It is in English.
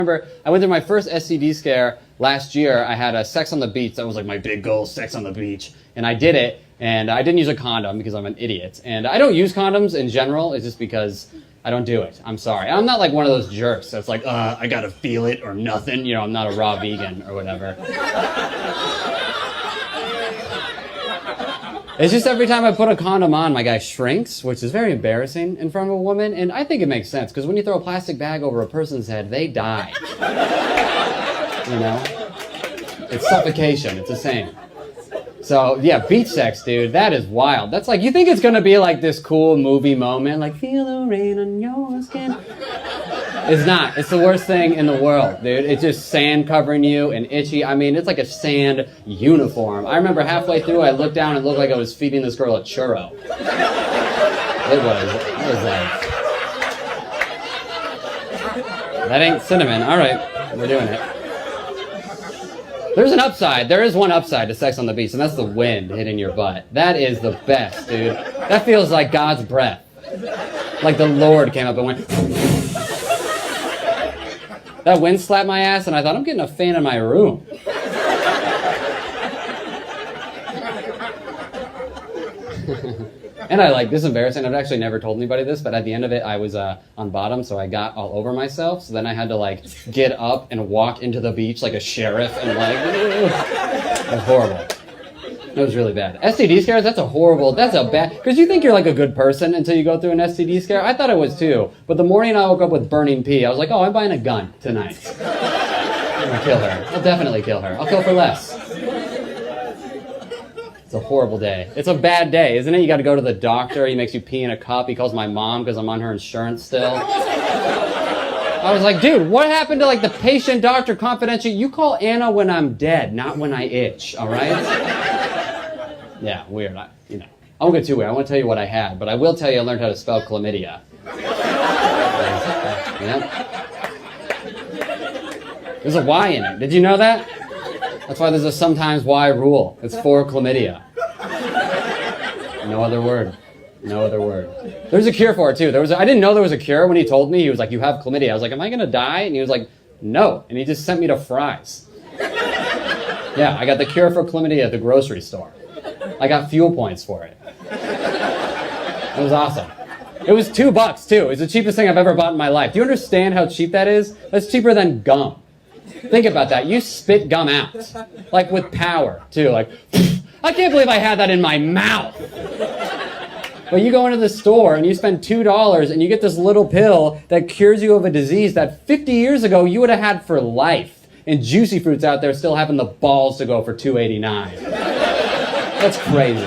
remember I went through my first STD scare last year. I had a sex on the beach. That was like my big goal, sex on the beach. And I did it, and I didn't use a condom because I'm an idiot. And I don't use condoms in general. It's just because I don't do it. I'm sorry. I'm not like one of those jerks that's like, I gotta feel it or nothing. You know, I'm not a raw vegan or whatever. It's just every time I put a condom on, my guy shrinks, which is very embarrassing in front of a woman. And I think it makes sense, because when you throw a plastic bag over a person's head, they die. You know? It's suffocation. It's the same. So, yeah, beach sex, dude, that is wild. That's like, you think it's gonna be like this cool movie moment, like, feel the rain on your skin. It's not. It's the worst thing in the world, dude. It's just sand covering you and itchy. I mean, it's like a sand uniform. I remember halfway through, I looked down and it looked like I was feeding this girl a churro. It was like... That ain't cinnamon. All right, we're doing it. There's an upside. There is one upside to sex on the beach, and that's the wind hitting your butt. That is the best, dude. That feels like God's breath. Like the Lord came up and went... That wind slapped my ass, and I thought, I'm getting a fan in my room. And I like, this is embarrassing, I've actually never told anybody this, but at the end of it, I was on bottom, so I got all over myself, so then I had to like, get up and walk into the beach like a sheriff, and like, it was horrible. It was really bad. STD scares, that's a bad, because you think you're like a good person until you go through an STD scare. I thought I was too, but the morning I woke up with burning pee, I was like, oh, I'm buying a gun tonight. I'm gonna kill her. I'll definitely kill her. I'll kill for less. It's a horrible day. It's a bad day, isn't it? You gotta go to the doctor, he makes you pee in a cup, he calls my mom because I'm on her insurance still. I was like, dude, what happened to like the patient-doctor confidential? You call Anna when I'm dead, not when I itch, all right? Yeah, weird. I won't get too weird. I won't tell you what I had, but I will tell you I learned how to spell chlamydia. Yeah. There's a Y in it. Did you know that? That's why there's a sometimes Y rule. It's for chlamydia. No other word. No other word. There's a cure for it, too. I didn't know there was a cure when he told me. He was like, you have chlamydia. I was like, am I going to die? And he was like, no. And he just sent me to Fry's. Yeah, I got the cure for chlamydia at the grocery store. I got fuel points for it. It was awesome. It was $2 too. It's the cheapest thing I've ever bought in my life. Do you understand how cheap that is? That's cheaper than gum. Think about that. You spit gum out. Like with power too. Like, I can't believe I had that in my mouth. But you go into the store and you spend $2 and you get this little pill that cures you of a disease that 50 years ago you would have had for life. And Juicy Fruits out there still having the balls to go for $2.89. That's crazy.